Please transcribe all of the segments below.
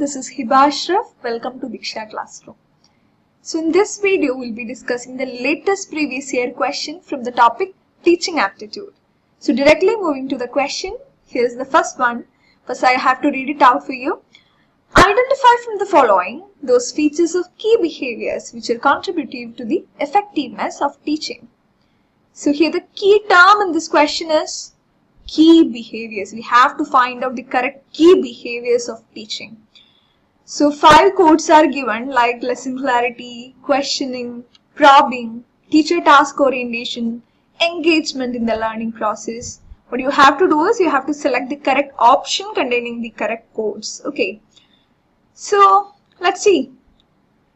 this is Hiba Ashraf. Welcome to Diksha classroom. So in this video, we'll be discussing the latest previous year question from the topic Teaching Aptitude. So directly moving to the question, here's the first one. First, I have to read it out for you. Identify from the following those features of key behaviors which are contributive to the effectiveness of teaching. So here the key term in this question is key behaviors. We have to find out the correct key behaviors of teaching. So 5 codes are given like lesson clarity, questioning, probing, teacher task orientation, engagement in the learning process. What you have to do is you have to select the correct option containing the correct codes. Okay. So let's see.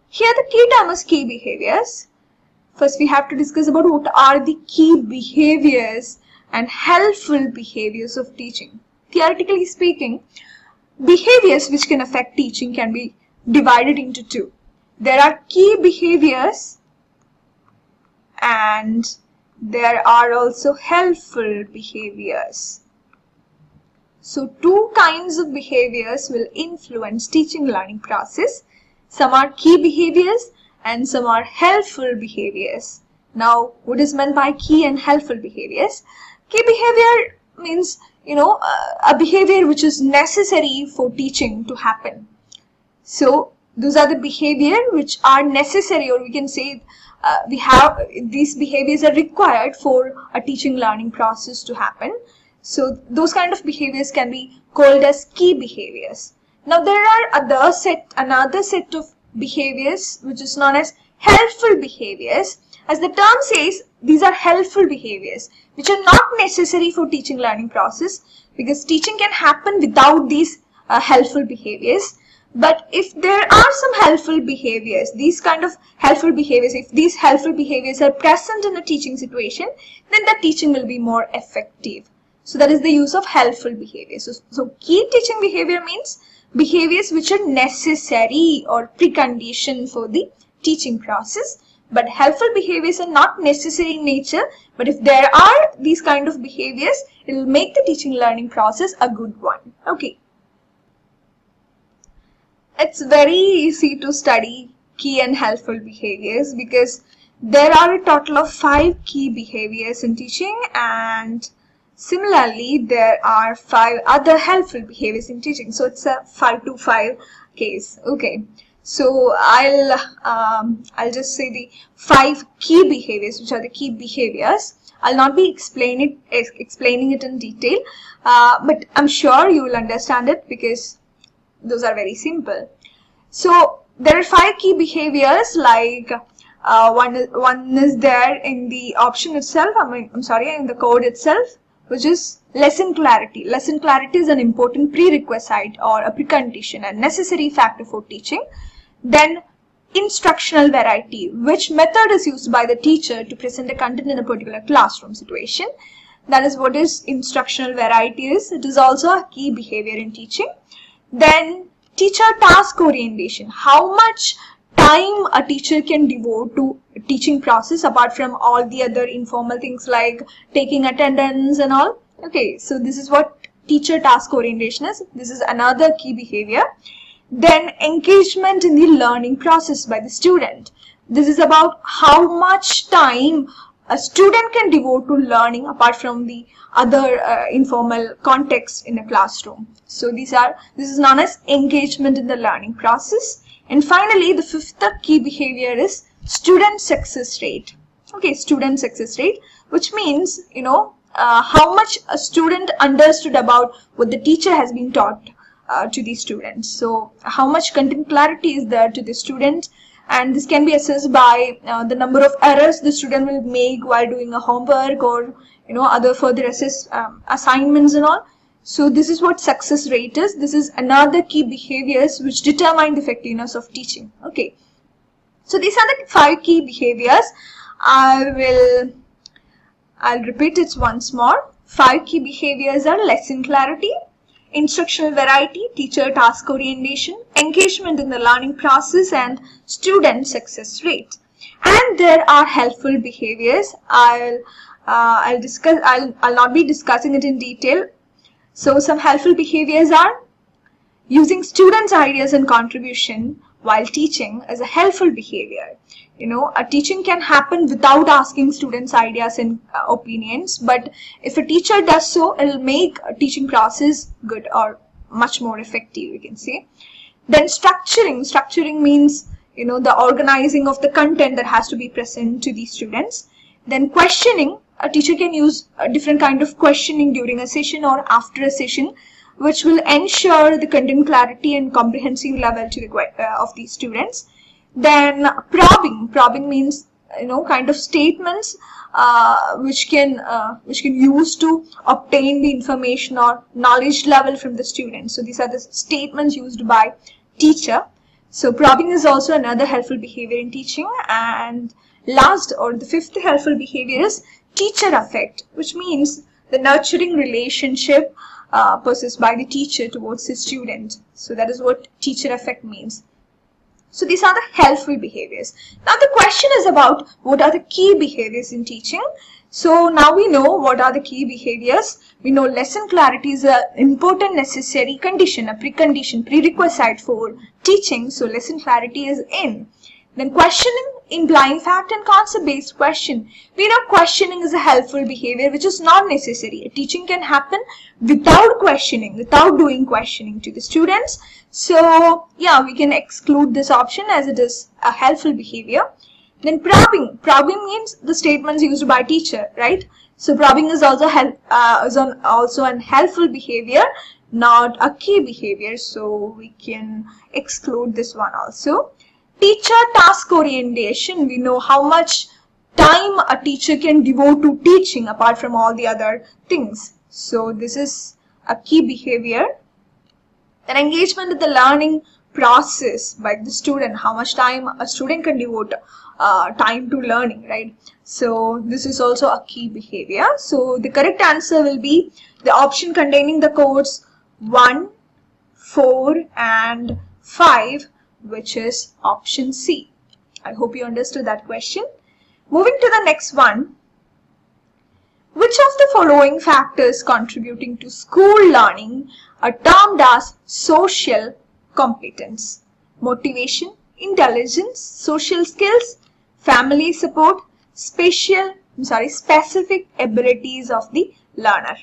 Here the key term is key behaviors. First we have to discuss about what are the key behaviors and helpful behaviors of teaching. Theoretically speaking, behaviors which can affect teaching can be divided into two. There are key behaviors and there are also helpful behaviors. So two kinds of behaviors will influence teaching learning process. Some are key behaviors and some are helpful behaviors. Now, what is meant by key and helpful behaviors? Key behavior means, a behavior which is necessary for teaching to happen. So, those are the behavior which are necessary, or we can say these behaviors are required for a teaching learning process to happen. So, those kind of behaviors can be called as key behaviors. Now, there are another set of behaviors which is known as helpful behaviors. As the term says, these are helpful behaviors which are not necessary for teaching learning process, because teaching can happen without these helpful behaviors. But if there are some helpful behaviors, these kind of helpful behaviors, if these helpful behaviors are present in a teaching situation, then the teaching will be more effective. So that is the use of helpful behaviors. So key teaching behavior means behaviors which are necessary or precondition for the teaching process. But helpful behaviors are not necessary in nature, but if there are these kind of behaviors, it will make the teaching learning process a good one. Okay. It's very easy to study key and helpful behaviors because there are a total of 5 key behaviors in teaching, and similarly there are 5 other helpful behaviors in teaching. So it's a 5 to 5 case. Okay. So I'll just say the 5 key behaviors, which are the key behaviors. I'll not be explaining it in detail, but I'm sure you will understand it because those are very simple. So there are 5 key behaviors. Like one is there in the option itself. In the code itself, which is lesson clarity. Lesson clarity is an important prerequisite or a precondition and necessary factor for teaching. Then instructional variety, which method is used by the teacher to present the content in a particular classroom situation. That is what is instructional variety is. It is also a key behavior in teaching. Then teacher task orientation, how much time a teacher can devote to teaching process apart from all the other informal things like taking attendance and all. Okay, so this is what teacher task orientation is. This is another key behavior. Then engagement in the learning process by the student. This is about how much time a student can devote to learning apart from the other informal context in a classroom. So this is known as engagement in the learning process. And finally, the 5th key behavior is student success rate. Okay, student success rate, which means, how much a student understood about what the teacher has been taught to the students. So how much content clarity is there to the student, and this can be assessed by the number of errors the student will make while doing a homework or other further assignments and all. So this is what success rate is. This is another key behaviors which determine the effectiveness of teaching. Okay, so these are the 5 key behaviors. I'll repeat it once more. 5 key behaviors are lesson clarity, instructional variety, teacher task orientation, engagement in the learning process, and student success rate. And there are helpful behaviors. I'll not be discussing it in detail. So some helpful behaviors are Using students' ideas and contribution while teaching is a helpful behavior. A teaching can happen without asking students' ideas and opinions, but if a teacher does so, it'll make a teaching process good or much more effective, you can say. Then structuring means, the organizing of the content that has to be present to the students. Then questioning, a teacher can use a different kind of questioning during a session or after a session, which will ensure the content clarity and comprehensive level to the of the students. Then probing means, kind of statements which can use to obtain the information or knowledge level from the students. So these are the statements used by teacher. So probing is also another helpful behavior in teaching. And last, or the fifth helpful behavior, is teacher affect, which means the nurturing relationship possessed by the teacher towards the student. So that is what teacher affect means. So these are the helpful behaviors. Now the question is about what are the key behaviors in teaching. So now we know what are the key behaviors. We know lesson clarity is an important necessary condition, a precondition, prerequisite for teaching. So lesson clarity is in. Then questioning, implying fact and concept-based question. We know questioning is a helpful behavior which is not necessary. A teaching can happen without questioning, without doing questioning to the students. So yeah, we can exclude this option as it is a helpful behavior. Then probing. Probing means the statements used by teacher, right? So probing is also an helpful behavior, not a key behavior. So we can exclude this one also. Teacher task orientation. We know how much time a teacher can devote to teaching apart from all the other things. So this is a key behavior. Then engagement with the learning process by the student. How much time a student can devote time to learning, right? So this is also a key behavior. So the correct answer will be the option containing the codes 1, 4 and 5, which is option C. I hope you understood that question. Moving to the next one. Which of the following factors contributing to school learning are termed as social competence? Motivation, intelligence, social skills, family support, specific abilities of the learner.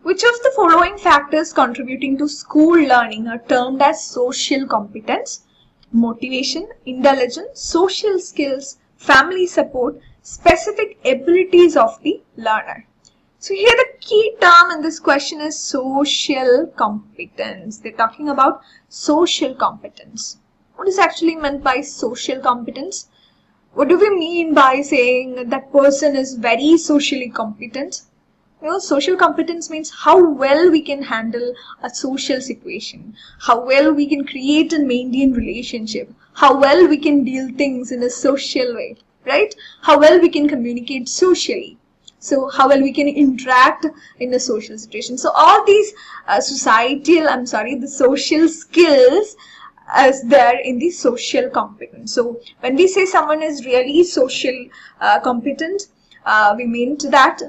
Which of the following factors contributing to school learning are termed as social competence? Motivation, intelligence, social skills, family support, specific abilities of the learner. So here the key term in this question is social competence. They're talking about social competence. What is actually meant by social competence? What do we mean by saying that person is very socially competent? Social competence means how well we can handle a social situation, how well we can create and maintain relationship, how well we can deal things in a social way, right? How well we can communicate socially. So how well we can interact in a social situation. So all these the social skills is there in the social competence. So when we say someone is really social competent, we mean that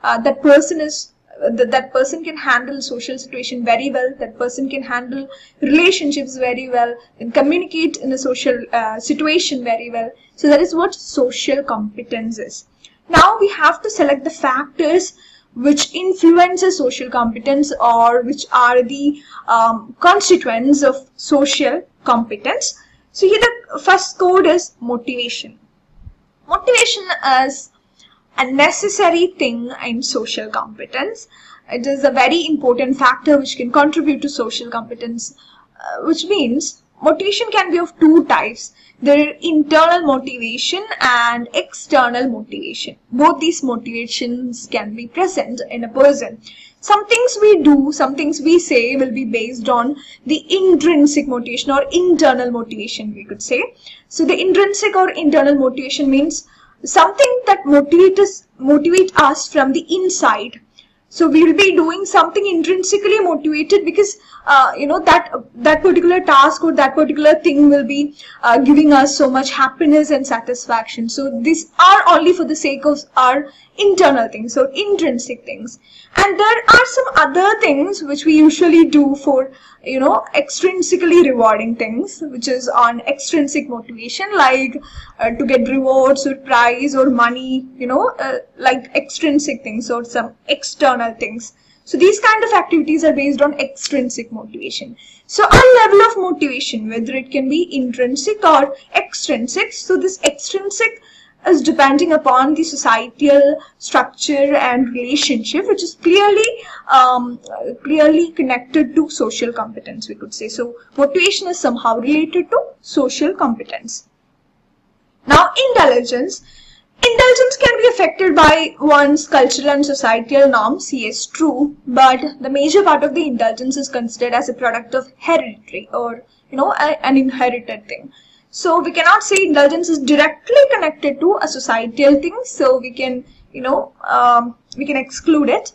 that person can handle social situation very well, that person can handle relationships very well, and communicate in a social situation very well. So that is what social competence is. Now we have to select the factors which influences social competence, or which are the constituents of social competence. So here the first code is motivation. Motivation is a necessary thing in social competence. It is a very important factor which can contribute to social competence, which means motivation can be of two types. There are internal motivation and external motivation. Both these motivations can be present in a person. Some things we do, some things we say will be based on the intrinsic motivation or internal motivation, we could say. So the intrinsic or internal motivation means something that motivate us from the inside. So we'll be doing something intrinsically motivated because that particular task or that particular thing will be giving us so much happiness and satisfaction. So these are only for the sake of our internal things, so intrinsic things. And there are some other things which we usually do for extrinsically rewarding things, which is on extrinsic motivation, like to get rewards or prize or money, like extrinsic things or some external things. So these kind of activities are based on extrinsic motivation. So our level of motivation, whether it can be intrinsic or extrinsic, so this extrinsic is depending upon the societal structure and relationship, which is clearly connected to social competence, we could say. So motivation is somehow related to social competence. Now, intelligence can be affected by one's cultural and societal norms. Yes, true, but the major part of the intelligence is considered as a product of hereditary or an inherited thing. So we cannot say intelligence is directly connected to a societal thing. So we can exclude it.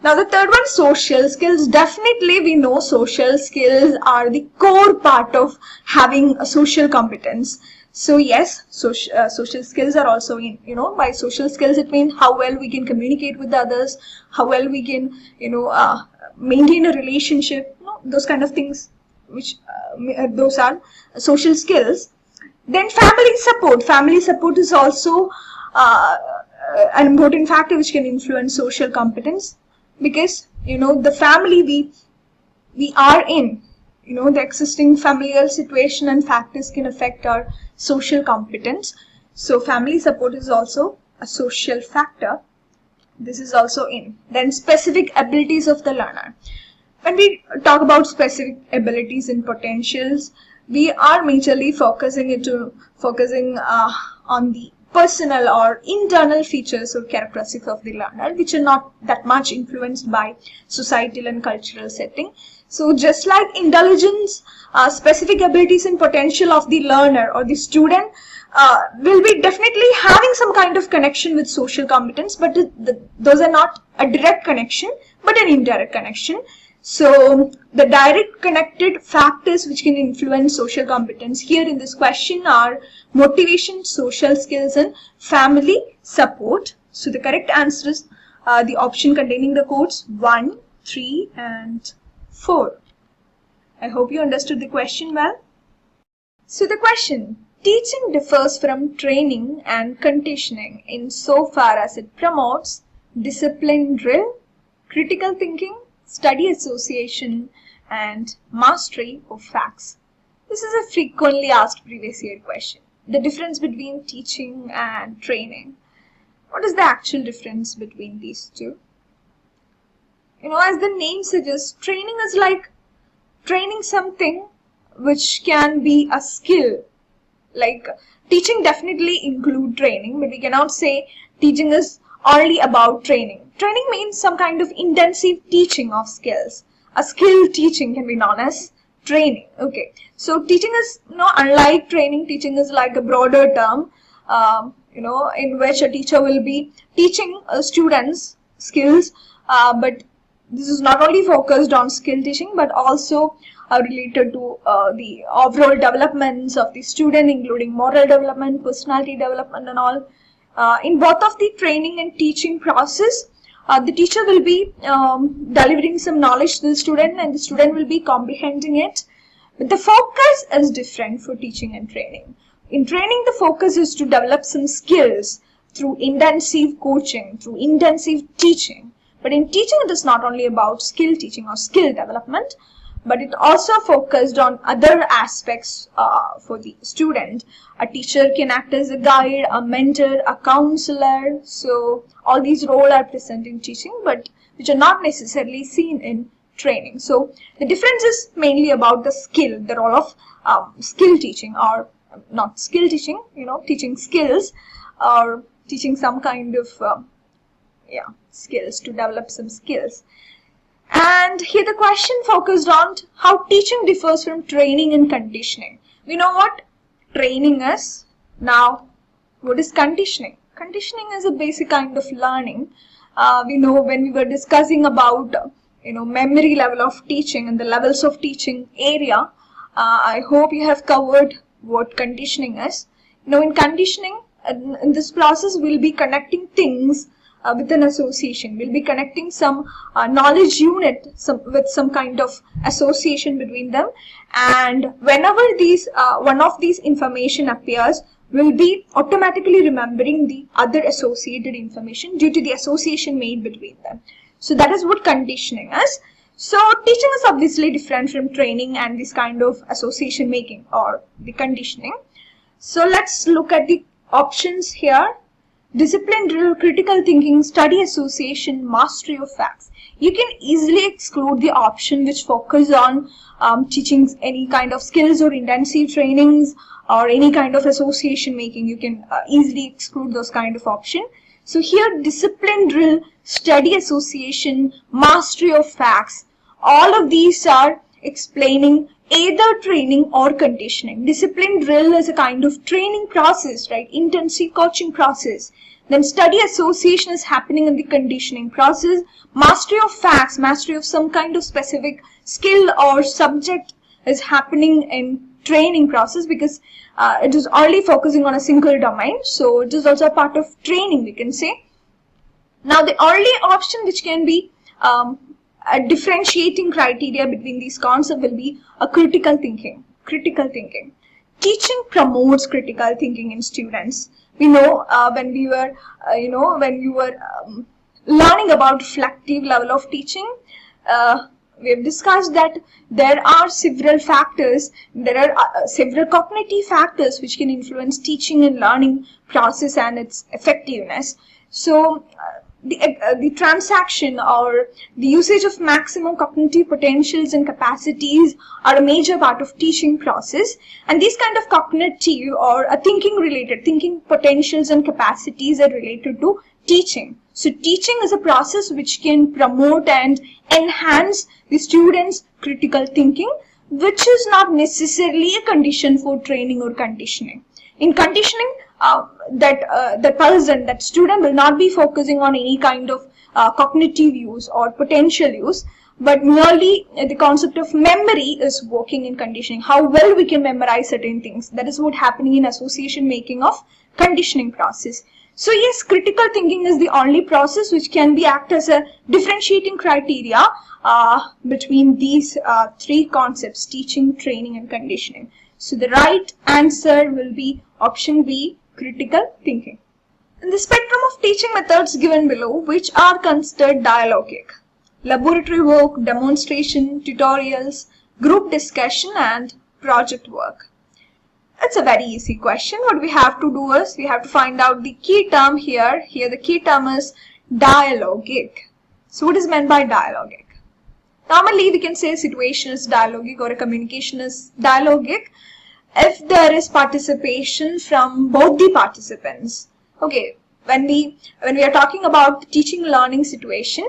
Now the third one, social skills. Definitely we know social skills are the core part of having a social competence. So yes, social skills are also in, by social skills it means how well we can communicate with others, how well we can, maintain a relationship, those kind of things, which those are social skills. Then family support. Family support is also an important factor which can influence social competence, because the family we are in, the existing familial situation and factors can affect our social competence. So family support is also a social factor. This is also in. Then specific abilities of the learner. When we talk about specific abilities and potentials, we are majorly focusing on the personal or internal features or characteristics of the learner, which are not that much influenced by societal and cultural setting. So just like intelligence, specific abilities and potential of the learner or the student will be definitely having some kind of connection with social competence, but those are not a direct connection, but an indirect connection. So the direct connected factors which can influence social competence here in this question are motivation, social skills, and family support. So the correct answer is the option containing the codes 1, 3, and 4. I hope you understood the question well. So the question, teaching differs from training and conditioning insofar as it promotes discipline drill, critical thinking, study association, and mastery of facts. This is a frequently asked previous year question. The difference between teaching and training. What is the actual difference between these two? As the name suggests, training is like training something which can be a skill. Like teaching definitely include training, but we cannot say teaching is only about training. Training means some kind of intensive teaching of skills. A skill teaching can be known as training. Okay, so teaching is unlike training. Teaching is like a broader term, in which a teacher will be teaching students skills, but this is not only focused on skill teaching, but also related to the overall developments of the student, including moral development, personality development, and all. In both of the training and teaching process, the teacher will be delivering some knowledge to the student, and the student will be comprehending it. But the focus is different for teaching and training. In training, the focus is to develop some skills through intensive coaching, through intensive teaching. But in teaching, it is not only about skill teaching or skill development, but it also focused on other aspects for the student. A teacher can act as a guide, a mentor, a counselor. So all these roles are present in teaching, but which are not necessarily seen in training. So the difference is mainly about the skill, the role of skill teaching, or not skill teaching, teaching skills or teaching some kind of skills, to develop some skills. And here the question focused on how teaching differs from training and conditioning. We know what training is. Now, what is conditioning? Conditioning is a basic kind of learning we know when we were discussing about memory level of teaching and the levels of teaching area. I hope you have covered what conditioning is. In conditioning, in this process, we'll be connecting things with an association. We'll be connecting some knowledge unit with some kind of association between them, and whenever these one of these information appears, we'll be automatically remembering the other associated information due to the association made between them. So that is what conditioning is. So teaching is obviously different from training and this kind of association making or the conditioning. So let's look at the options here. Discipline, drill, critical thinking, study association, mastery of facts. You can easily exclude the option which focus on teaching any kind of skills or intensive trainings or any kind of association making. You can easily exclude those kind of option. So here, discipline, drill, study association, mastery of facts, all of these are explaining either training or conditioning. Discipline drill is a kind of training process, right? Intensive coaching process. Then study association is happening in the conditioning process. Mastery of facts, mastery of some kind of specific skill or subject is happening in training process, because it is only focusing on a single domain. So it is also a part of training, we can say. Now the only option which can be a differentiating criteria between these concepts will be a critical thinking. Critical thinking. Teaching promotes critical thinking in students. We know when we were, learning about reflective level of teaching, we have discussed that there are several factors, there are several cognitive factors which can influence teaching and learning process and its effectiveness. So the transaction or the usage of maximum cognitive potentials and capacities are a major part of teaching process, and these kind of cognitive or thinking potentials and capacities are related to teaching. So teaching is a process which can promote and enhance the students' critical thinking, which is not necessarily a condition for training or conditioning. In conditioning, that student will not be focusing on any kind of cognitive use or potential use, but merely the concept of memory is working in conditioning. How well we can memorize certain things. That is what happening in association making of conditioning process. So yes, critical thinking is the only process which can be act as a differentiating criteria between these three concepts: teaching, training, and conditioning. So the right answer will be option B, critical thinking. In the spectrum of teaching methods given below, which are considered dialogic? Laboratory work, demonstration, tutorials, group discussion, and project work. It's a very easy question. What we have to do is we have to find out the key term here. Here the key term is dialogic. So what is meant by dialogic? Normally we can say a situation is dialogic or a communication is dialogic if there is participation from both the participants. Okay, when we are talking about the teaching learning situation,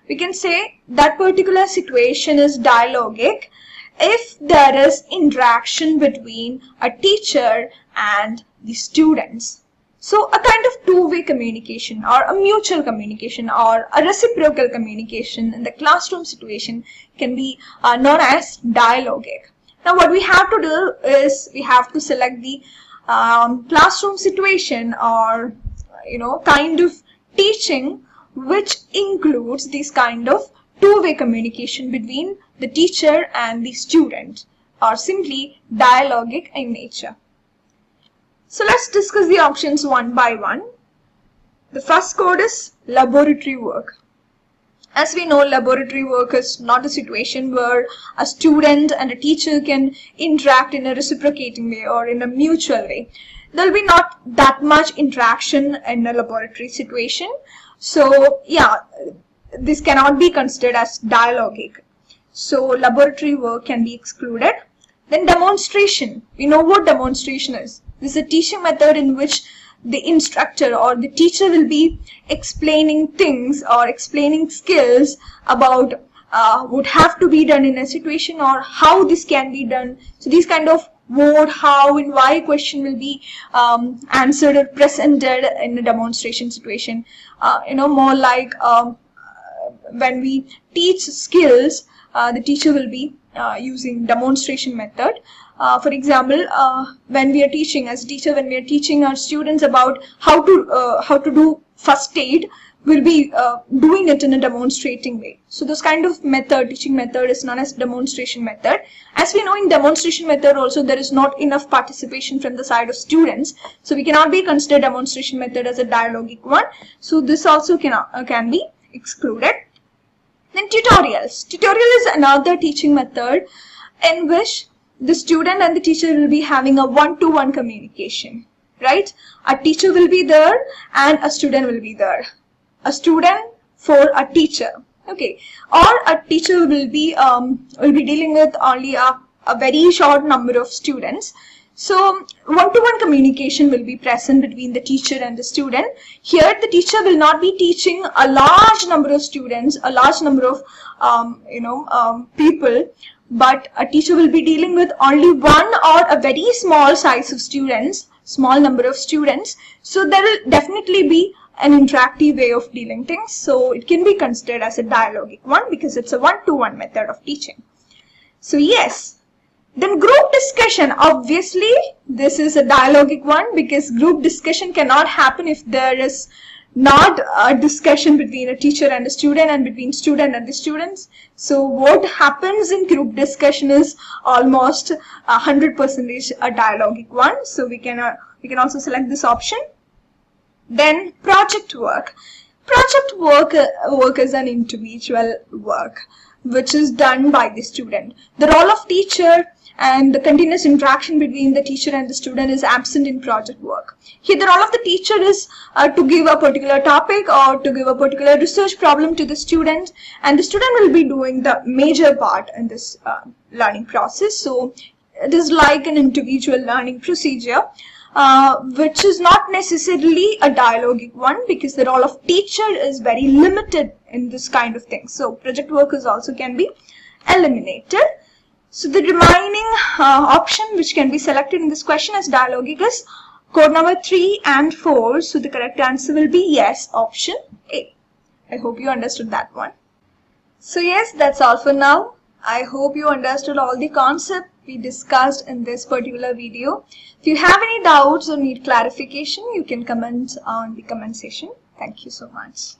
we can say that particular situation is dialogic if there is interaction between a teacher and the students. So a kind of two-way communication or a mutual communication or a reciprocal communication in the classroom situation can be known as dialogic. Now what we have to do is we have to select the classroom situation or kind of teaching which includes this kind of two-way communication between the teacher and the student, or simply dialogic in nature. So let's discuss the options one by one. The first code is laboratory work. As we know, laboratory work is not a situation where a student and a teacher can interact in a reciprocating way or in a mutual way. There will be not that much interaction in a laboratory situation. So yeah, this cannot be considered as dialogic. So laboratory work can be excluded. Then demonstration. We know what demonstration is. This is a teaching method in which the instructor or the teacher will be explaining things or explaining skills about what have to be done in a situation or how this can be done. So these kind of what, how, and why question will be answered or presented in a demonstration situation. More like when we teach skills, the teacher will be using demonstration method. For example, when we are teaching as a teacher, when we are teaching our students about how to do first aid, we'll be doing it in a demonstrating way. So this kind of method, teaching method, is known as demonstration method. As we know, in demonstration method also there is not enough participation from the side of students, so we cannot be considered demonstration method as a dialogic one. So this also can be excluded. Then tutorials. Tutorial is another teaching method in which the student and the teacher will be having a one-to-one communication, right? A teacher will be there and a student will be there. A student for a teacher, okay, or a teacher will be dealing with only a very short number of students. So one-to-one communication will be present between the teacher and the student. Here the teacher will not be teaching a large number of students, a large number of people, but a teacher will be dealing with only one or a very small size of students, small number of students. So there will definitely be an interactive way of dealing things. So it can be considered as a dialogic one because it's a one-to-one method of teaching. So yes. Then group discussion, obviously this is a dialogic one because group discussion cannot happen if there is not a discussion between a teacher and a student and between student and the students. So what happens in group discussion is almost 100% a dialogic one. So we can also select this option. Then project work. Project work is an individual work which is done by the student. The role of teacher and the continuous interaction between the teacher and the student is absent in project work. Here the role of the teacher is to give a particular topic or to give a particular research problem to the student, and the student will be doing the major part in this learning process. So it is like an individual learning procedure, which is not necessarily a dialogic one because the role of teacher is very limited in this kind of thing. So project work is also can be eliminated. So the remaining option which can be selected in this question as dialogic is code number 3 and 4. So the correct answer will be yes, option A. I hope you understood that one. So yes, that's all for now. I hope you understood all the concept we discussed in this particular video. If you have any doubts or need clarification, you can comment on the comment section. Thank you so much.